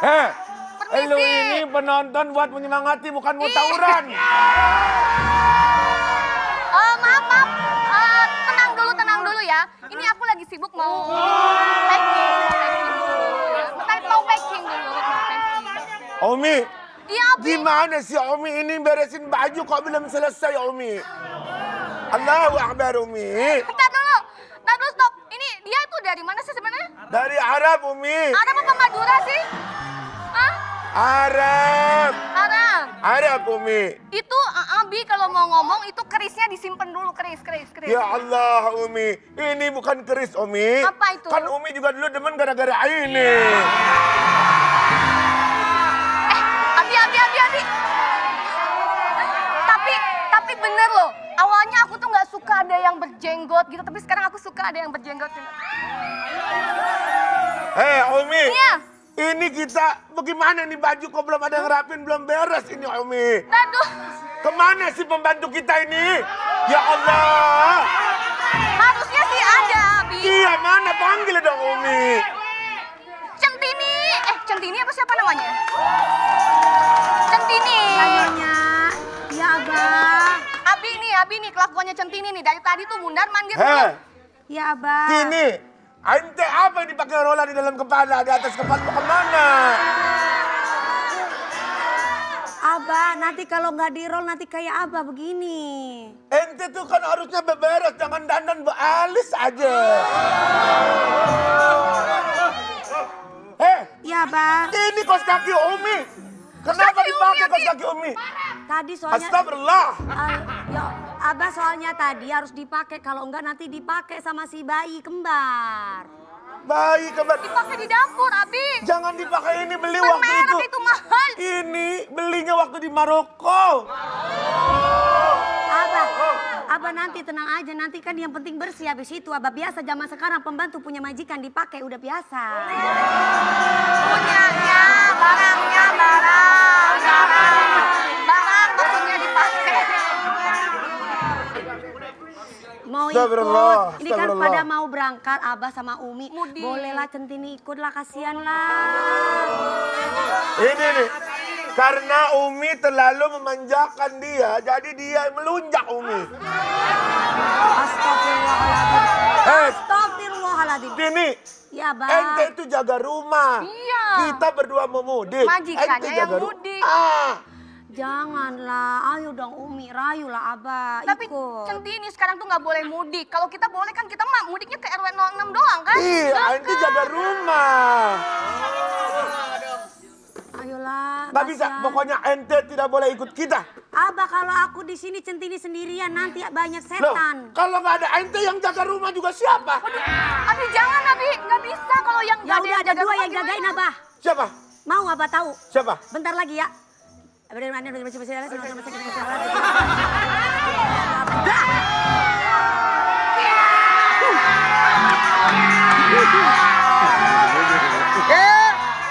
Heh, lu Permisi. ini penonton buat menyemangati, bukan mau tawuran. Maaf, maaf. Tenang dulu ya. Ini aku lagi sibuk mau packing dulu ya. Mau packing dulu. Umi, Iya, Abi. gimana sih Umi ini beresin baju kok belum selesai Umi? Allahu Akbar Umi. Bentar dulu, stop. Ini dia tuh dari mana sih sebenarnya? Dari Arab Umi. Arab apa Madura sih? Hah? Arab. Arab Umi. Itu Abi kalau mau ngomong itu kerisnya disimpan dulu, keris. Ya Allah Umi, ini bukan keris Umi. Apa itu? Kan Umi juga dulu demen gara-gara ini. Abi. Tapi bener loh. Awalnya aku tuh nggak suka ada yang berjenggot gitu, tapi sekarang aku suka ada yang berjenggot. Hei Umi. Iya. Ini kita bagaimana nih baju kok belum ada yang rapin, belum beres ini Umi. Aduh. Kemana sih pembantu kita ini? Ya Allah. Harusnya sih ada, Abi. Iya mana panggil dong Umi. Centini. Centini apa siapa namanya? Centini. Kayaknya, ya Abah. Abi nih kelakuannya Centini nih. Dari tadi tuh mundar mandir. Heh, Ya Abah. kini. Ente apa yang dipakai rola di dalam kepala, di atas kepala mau kemana? Abah, nanti kalau nggak di-roll nanti kayak Abah begini. Ente tuh kan harusnya beberes, jangan dandan bealis aja. Ya Abah. Ini kos kaki Umi. Kenapa dipakai kos kaki Umi? Tadi soalnya... Astagfirullah. Ya, Abah soalnya tadi harus dipakai, kalau enggak nanti dipakai sama si bayi kembar. Bayi kembar. Dipakai di dapur, Abi. Jangan dipakai, ini beli Ban waktu merek itu mahal. Ini belinya waktu di Maroko. Abah nanti tenang aja, nanti kan yang penting bersih habis itu. Abah biasa zaman sekarang pembantu punya majikan dipakai udah biasa. Punyanya, barangnya, barang maksudnya dipakai. Mau Astagfirullah, ikut, ini kan astagfirullah. pada mau berangkat Abah sama Umi. Mudik. Bolehlah Centini ikutlah, kasihan lah. Ini nih. Karena Umi terlalu memanjakan dia, jadi dia melunjak Umi. Astagfirullahaladzim. Astagfirullahaladzim. Ini, Ya Abah. ente itu jaga rumah. Iya. Kita berdua mau mudik. Majikannya Ente yang jaga mudik. Janganlah, ayo dong Umi, rayulah Abah, Tapi ikut. Centini sekarang tuh nggak boleh mudik. Kalau kita boleh kan kita mah mudiknya ke RW 06 doang kan? Iya, ente jaga rumah. Ayolah. Nggak bisa, kasihan. pokoknya ente tidak boleh ikut kita. Abah kalau aku di sini Centini sendirian nanti banyak Loh, setan. kalau nggak ada ente yang jaga rumah juga siapa? Abi jangan, Abi. Nggak bisa kalau yang Ya nggak udah ada dua rumah yang jagain gimana? Abah. Siapa? Mau Abah tahu? Siapa? Bentar lagi ya.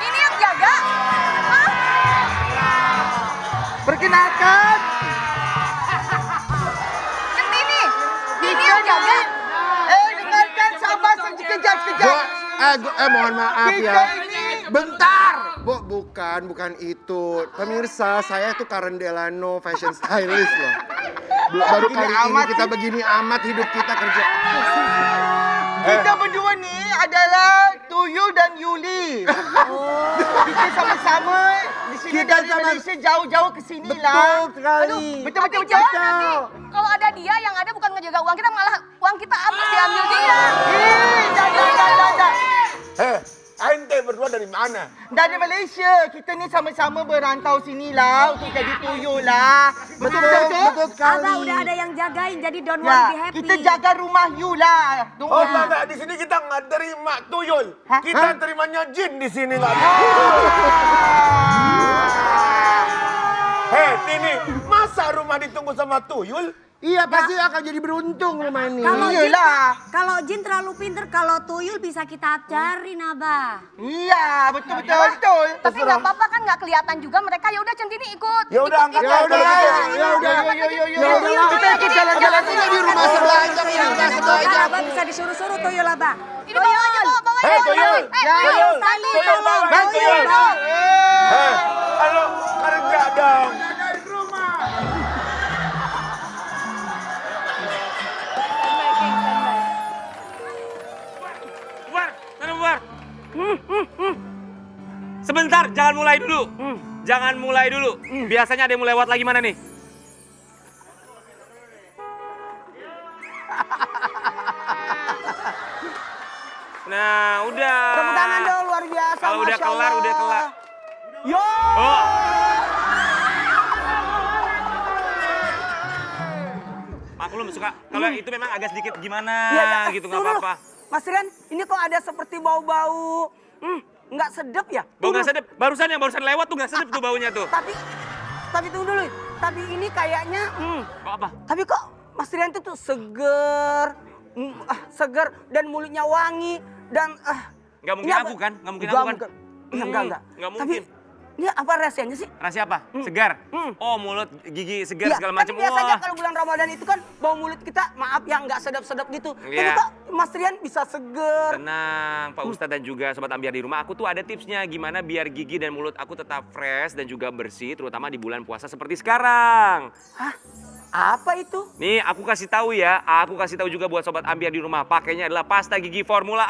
Ini yang jaga? Hah? Perkenalkan, Centini. Ini yang jaga? dengarkan sabar sekejap. Mohon maaf Kita ya. ini Bentar. Bukan itu. Pemirsa, saya tuh Karen Delano, fashion stylist loh. Baru Begini kali ini amat kita sih. begini amat hidup kita kerja. kita berdua nih adalah Tuyul dan Yuli. Kita sama-sama di sini Kita dari sama- Malaysia jauh-jauh ke sini Betul lah. sekali. Betul. Tapi jangan nanti. Kalau ada dia yang ada bukan ngejaga uang kita, malah uang kita habis diambil dia. Jangan. Ente berdua dari mana? Dari Malaysia, kita ni sama-sama berantau sini lah untuk jadi tuyul lah. Betul. Abah udah ada yang jagain jadi don't worry, be Ya, happy. kita jaga rumah you lah. Don't Oh worry. enggak, di sini kita nggak terima tuyul. Hah? Kita terimanya jin di sini nggak. Tini, masa rumah ditunggu sama tuyul? Iya, pasti akan jadi beruntung rumah ini. Kalau jin terlalu pinter, kalau tuyul bisa kita cari Abah. Iya, betul. Tapi nggak apa-apa kan, nggak kelihatan juga mereka. Ya udah Centini ikut. Ya udah, Ikut, angkat ikut. aja kalau gitu. Yo. Kita ikut jalan-jalan Kita di rumah sebelah aja, di rumah sebelah aja. Abah bisa disuruh-suruh tuyul Abah. Ini bawa aja, bawa Tuyul. Tuyul. Tuyul. Tali, Tuyul, tolong. bawa, tuyul. Tuyul. Sebentar, jangan mulai dulu. Jangan mulai dulu. Biasanya ada yang mau lewat lagi mana nih? Nah, udah. Tepuk tangan dong, luar biasa. Kalau udah Masya kelar, Allah. udah kelar. Yo. Oh. Maklum suka. Kalau itu memang agak sedikit gimana gitu, nggak tunggu dulu. apa-apa. Mas Rian, ini kok ada seperti bau-bau nggak sedap ya? Bau nggak Tunggu. sedap. Barusan yang barusan lewat tuh nggak sedap tuh baunya tuh. Tapi tunggu dulu. Tapi ini kayaknya, Kok apa? tapi kok Mas Rian itu tuh seger dan mulutnya wangi dan Nggak mungkin ini aku kan? Nggak mungkin Nggak aku kan? mungkin. Enggak. Nggak Tapi mungkin. ini apa rahasianya sih? Rahasia apa? Segar? Oh, mulut, gigi segar Iya, segala tapi macam. biasanya Wah. kalau bulan Ramadan itu kan bau mulut kita, maaf ya, nggak sedap-sedap gitu. Tapi Iya. kok Mas Rian bisa seger? Tenang, Pak Ustadz dan juga Sobat Ambiar di rumah. Aku tuh ada tipsnya gimana biar gigi dan mulut aku tetap fresh dan juga bersih, terutama di bulan puasa seperti sekarang. Hah? Apa itu? Nih, aku kasih tahu ya. Aku kasih tahu juga buat Sobat Ambiar di rumah. Pakainya adalah pasta gigi Formula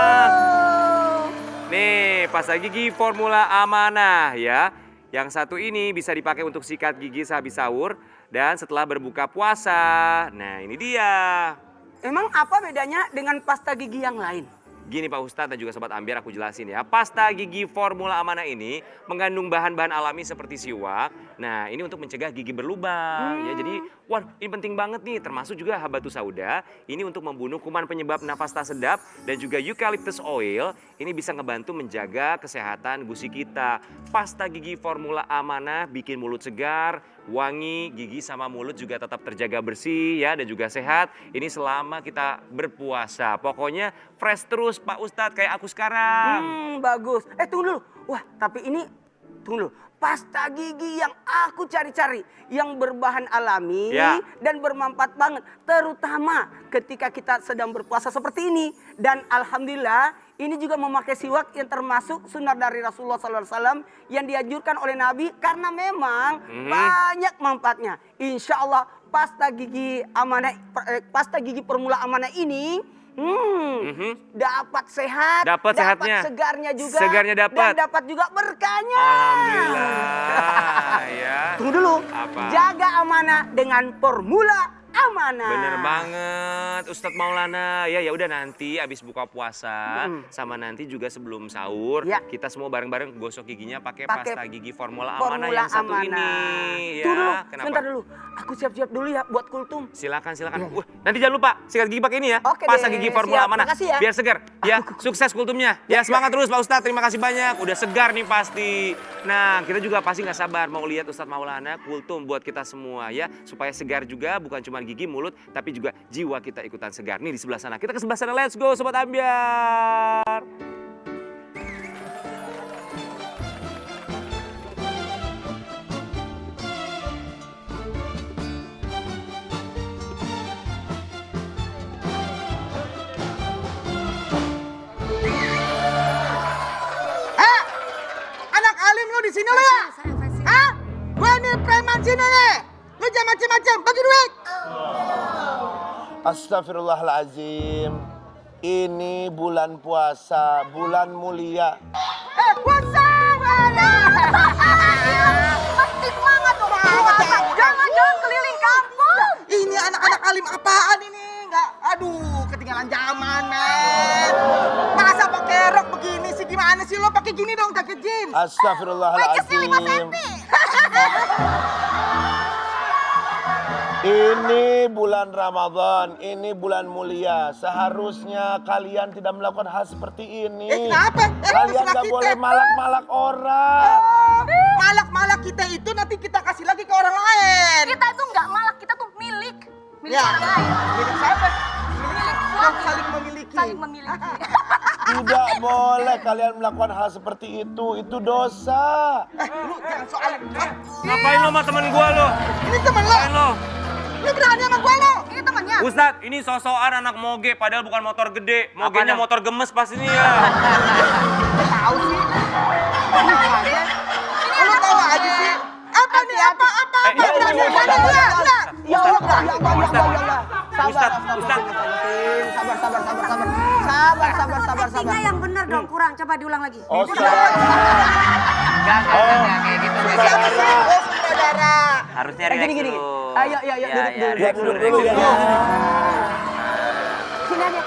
Amanah. Nih, pasta gigi Formula Amanah ya. Yang satu ini bisa dipakai untuk sikat gigi sehabis sahur dan setelah berbuka puasa. Nah, ini dia. Emang apa bedanya dengan pasta gigi yang lain? Gini Pak Ustadz dan juga Sobat Ambiar, aku jelasin ya. Pasta gigi Formula Amanah ini mengandung bahan-bahan alami seperti siwak. Nah, ini untuk mencegah gigi berlubang ya. Jadi, wah, ini penting banget nih. Termasuk juga habatus sauda. Ini untuk membunuh kuman penyebab nafas tak sedap dan juga eucalyptus oil. Ini bisa ngebantu menjaga kesehatan gusi kita. Pasta gigi Formula Amanah bikin mulut segar, wangi, gigi sama mulut juga tetap terjaga bersih ya dan juga sehat. Ini selama kita berpuasa. Pokoknya fresh terus Pak Ustadz kayak aku sekarang. Bagus. Tunggu dulu. Wah, tapi ini tunggu dulu. Pasta gigi yang aku cari-cari yang berbahan alami Ya. dan bermanfaat banget, terutama ketika kita sedang berpuasa seperti ini. Dan alhamdulillah ini juga memakai siwak yang termasuk sunnah dari Rasulullah SAW yang dianjurkan oleh Nabi karena memang banyak manfaatnya. Insya Allah pasta gigi pasta gigi Formula Amanah ini dapat sehat, Dapat sehatnya. segarnya juga, Segarnya dapat. dan dapat juga berkahnya. Alhamdulillah ya. Tunggu dulu, Apa? jaga amanah dengan Formula Amanah. Bener banget Ustadz Maulana. Ya udah nanti abis buka puasa sama nanti juga sebelum sahur Ya. kita semua bareng-bareng gosok giginya pakai Pakai pasta gigi Formula Amanah Formula yang satu Amanah. ini. Tunggu dulu, Kenapa? sebentar dulu. Aku siap-siap dulu ya buat kultum. Silakan. Nanti jangan lupa sikat gigi pakai ini ya. Oke Pasta deh, gigi Formula siap. Amanah. Makasih ya. Biar segar. Ya, sukses kultumnya. Ya, semangat terus Pak Ustadz. Terima kasih banyak. Udah segar nih pasti. Nah, kita juga pasti nggak sabar mau lihat Ustadz Maulana kultum buat kita semua ya. Supaya segar juga bukan cuma gigi, mulut, tapi juga jiwa kita ikutan segar. Nih di sebelah sana. Kita ke sebelah sana. Let's go Sobat Ambiar. Anak alim lu di sini lu ya? Hah? Gue nih preman sini nih. Lu jangan macem-macem, bagi duit. Astagfirullahaladzim. Ini bulan puasa, bulan mulia. Puasa. Pasti semangat dong puasa. Jangan keliling kampung. Ini anak-anak alim apaan ini? Nggak, aduh, ketinggalan zaman, men. Masa pakai rok begini sih? Gimana sih lo pakai gini dong, jaket jeans? Astagfirullahaladzim. 5 cm. Ini bulan Ramadan, ini bulan mulia. Seharusnya kalian tidak melakukan hal seperti ini. Kenapa? Kalian salah gak kita. boleh malak-malak orang. Malak-malak kita itu nanti kita kasih lagi ke orang lain. Kita itu nggak malak, kita tuh milik. Milik Ya. orang lain. Milik siapa? Milik Yang suami. saling memiliki. Saling memiliki. Tidak boleh kalian melakukan hal seperti itu dosa. Lu jangan soalin. Ngapain lo sama temen gua lo? Ini temen lo. Ngapain lo? Lu berani sama gue lo. Ini temannya. Ustadz, ini sosokan anak moge, padahal bukan motor gede. Mogenya Apanya? motor gemes pas ini ya. Tahu sih. Lu tahu aja sih. Apa nih? Apa? Ya Allah, Ya Allah, ya Allah, ya Allah. Sabar, Ustaz. sabar. Artinya yang benar dong, kurang. Coba diulang lagi. Oh, saudara. Enggak kayak gitu. Saudara. Harusnya relax Gini. dulu. Ayo, Ya, duduk dulu. relax dulu. Sini aja.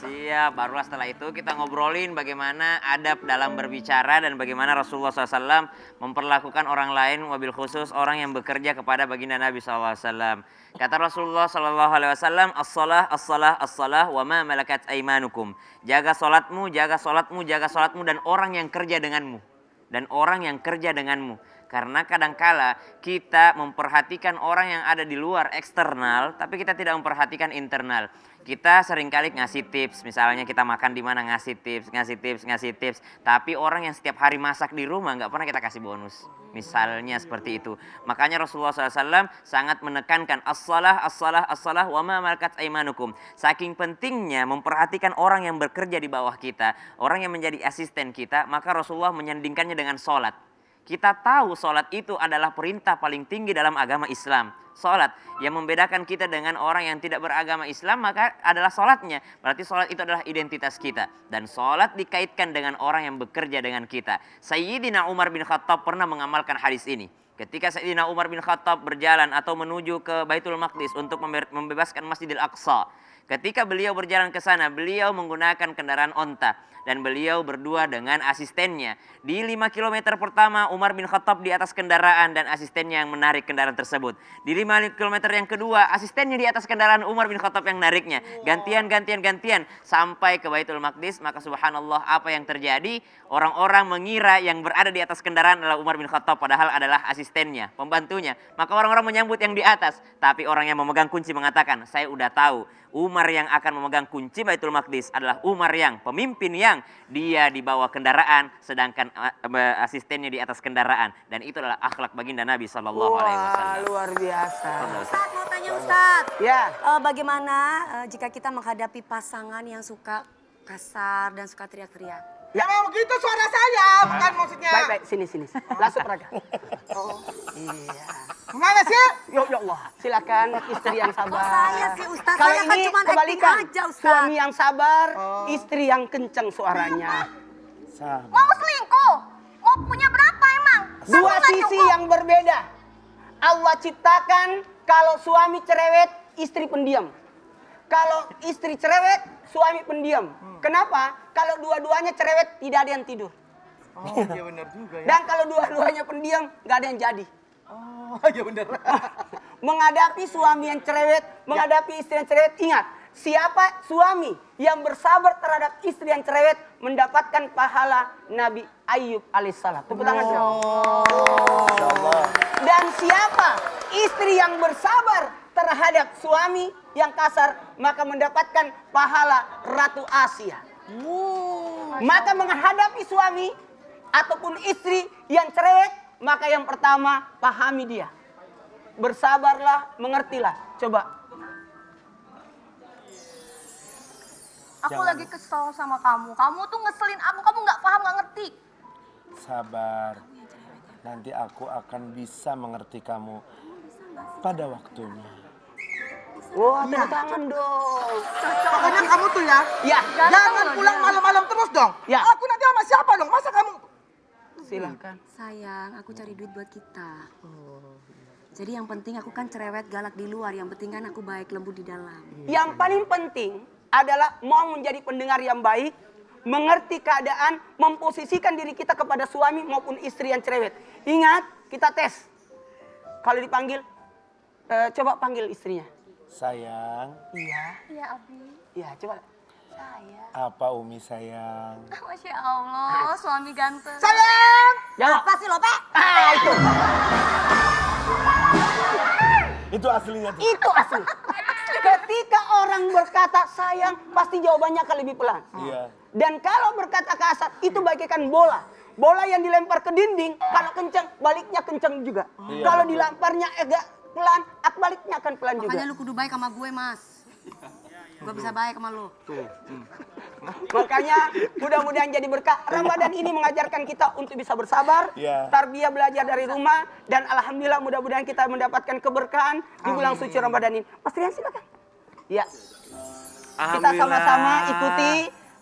Siap, barulah setelah itu kita ngobrolin bagaimana adab dalam berbicara dan bagaimana Rasulullah SAW memperlakukan orang lain, wabil khusus orang yang bekerja kepada baginda Nabi SAW. Kata Rasulullah SAW, as-salah, wa ma malakat aimanukum. Jaga solatmu, dan orang yang kerja denganmu. Karena kadangkala kita memperhatikan orang yang ada di luar eksternal, tapi kita tidak memperhatikan internal. Kita seringkali ngasih tips, misalnya kita makan di mana ngasih tips. Tapi orang yang setiap hari masak di rumah nggak pernah kita kasih bonus. Misalnya seperti itu. Makanya Rasulullah SAW sangat menekankan as-salah wa ma malakat aimanukum. Saking pentingnya memperhatikan orang yang bekerja di bawah kita, orang yang menjadi asisten kita, maka Rasulullah menyandingkannya dengan sholat. Kita tahu sholat itu adalah perintah paling tinggi dalam agama Islam. Sholat yang membedakan kita dengan orang yang tidak beragama Islam maka adalah sholatnya. Berarti sholat itu adalah identitas kita. Dan sholat dikaitkan dengan orang yang bekerja dengan kita. Sayyidina Umar bin Khattab pernah mengamalkan hadis ini. Ketika Sayyidina Umar bin Khattab berjalan atau menuju ke Baitul Maqdis untuk membebaskan Masjidil Aqsa. Ketika beliau berjalan ke sana, beliau menggunakan kendaraan onta. Dan beliau berdua dengan asistennya. Di 5 km pertama, Umar bin Khattab di atas kendaraan dan asistennya yang menarik kendaraan tersebut. Di 5 km yang kedua, asistennya di atas kendaraan, Umar bin Khattab yang nariknya. Gantian. Sampai ke Baitul Maqdis, maka subhanallah apa yang terjadi? Orang-orang mengira yang berada di atas kendaraan adalah Umar bin Khattab, padahal adalah asistennya, pembantunya. Maka orang-orang menyambut yang di atas. Tapi orang yang memegang kunci mengatakan, saya udah tahu. Umar yang akan memegang kunci Baitul Maqdis adalah Umar yang pemimpin yang dia di bawah kendaraan sedangkan asistennya di atas kendaraan, dan itu adalah akhlak baginda Nabi sallallahu alaihi wasallam. Luar biasa. Ustaz, mau tanya Ustaz. Ya. Bagaimana jika kita menghadapi pasangan yang suka kasar dan suka teriak-teriak? Ya begitu suara saya, bukan maksudnya. Baik, sini. Langsung Raga. Iya. Gimana sih? Ya Allah, silakan istri yang sabar. Kok saya sih, Ustaz? Kalau Saya kan ini cuma acting kebalikan, aja, Ustaz. suami yang sabar, istri yang kenceng suaranya. Mau selingkuh? Mau punya berapa emang? Satu Dua nggak sisi cukup. yang berbeda. Allah ciptakan kalau suami cerewet, istri pendiam. Kalau istri cerewet, suami pendiam. Kenapa? Kalau dua-duanya cerewet, tidak ada yang tidur. Oh, iya benar juga ya. Dan kalau dua-duanya pendiam, nggak ada yang jadi. Oh, iya benar. Menghadapi suami yang cerewet, menghadapi istri yang cerewet, ingat, siapa suami yang bersabar terhadap istri yang cerewet mendapatkan pahala Nabi Ayub alaihissalam. Tepuk tangan. Dan siapa istri yang bersabar terhadap suami yang kasar maka mendapatkan pahala Ratu Asia. Maka menghadapi suami ataupun istri yang cerewet, maka yang pertama pahami dia. Bersabarlah, mengertilah. Coba. Aku lagi kesel sama kamu. Kamu tuh ngeselin aku. Kamu nggak paham, nggak ngerti. Sabar. Nanti aku akan bisa mengerti kamu pada waktunya. Wah, tepuk tangan dong. Pokoknya kamu tuh ya, Ya, jangan pulang malam-malam terus dong. Ya. Aku nanti sama siapa dong? Masa kamu? silakan. Sayang, aku cari duit buat kita. Jadi yang penting aku kan cerewet galak di luar, yang penting kan aku baik lembut di dalam. Yang paling penting adalah mau menjadi pendengar yang baik, mengerti keadaan, memposisikan diri kita kepada suami maupun istri yang cerewet. Ingat, kita tes. Kalau dipanggil, coba panggil istrinya. Sayang, Iya. Iya, Abi. Iya, coba. apa Umi sayang? Masya Allah, suami ganteng. Sayang! Jawab. Apa sih Lope? Ah, itu. Itu aslinya tuh. Itu asli. Ketika orang berkata sayang, pasti jawabannya akan lebih pelan. Iya. Dan kalau berkata kasar, itu bagaikan bola. Bola yang dilempar ke dinding, kalau kencang, baliknya kencang juga. Iya, Kalau betul. dilemparnya agak pelan, baliknya akan pelan juga. Makanya lu kudu baik sama gue, Mas. Gue bisa baik sama lu. Makanya mudah-mudahan jadi berkah. Ramadan ini mengajarkan kita untuk bisa bersabar, Ya. tarbiyah belajar dari rumah, dan alhamdulillah mudah-mudahan kita mendapatkan keberkahan di bulan suci Ramadan ini. Mas Rian silakan. Ya. Kita sama-sama ikuti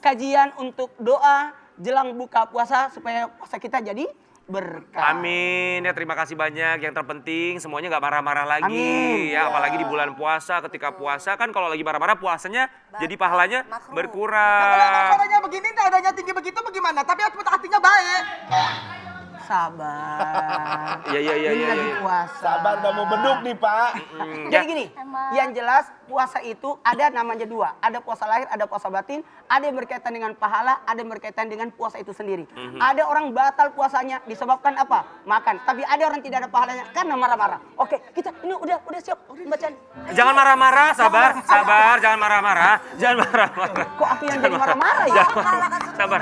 kajian untuk doa jelang buka puasa supaya puasa kita jadi berkah. Amin ya, terima kasih banyak. Yang terpenting semuanya nggak marah-marah lagi. Amin. Ya, apalagi di bulan puasa. Ketika puasa kan kalau lagi marah-marah puasanya jadi pahalanya berkurang. Caranya begini, nadanya tinggi begitu bagaimana? Tapi hatinya baik. Sabar. Iya. Ini lagi puasa. Sabar, udah mau beduk nih, Pak. Jadi gini, yang jelas puasa itu ada namanya dua. Ada puasa lahir, ada puasa batin. Ada yang berkaitan dengan pahala, ada yang berkaitan dengan puasa itu sendiri. Ada orang batal puasanya disebabkan apa? Makan. Tapi ada orang tidak ada pahalanya karena marah-marah. Oke, kita ini udah siap bacaan. Jangan marah-marah, sabar, jangan marah-marah. Jangan marah-marah. Kok aku yang jadi marah-marah ya? Sabar.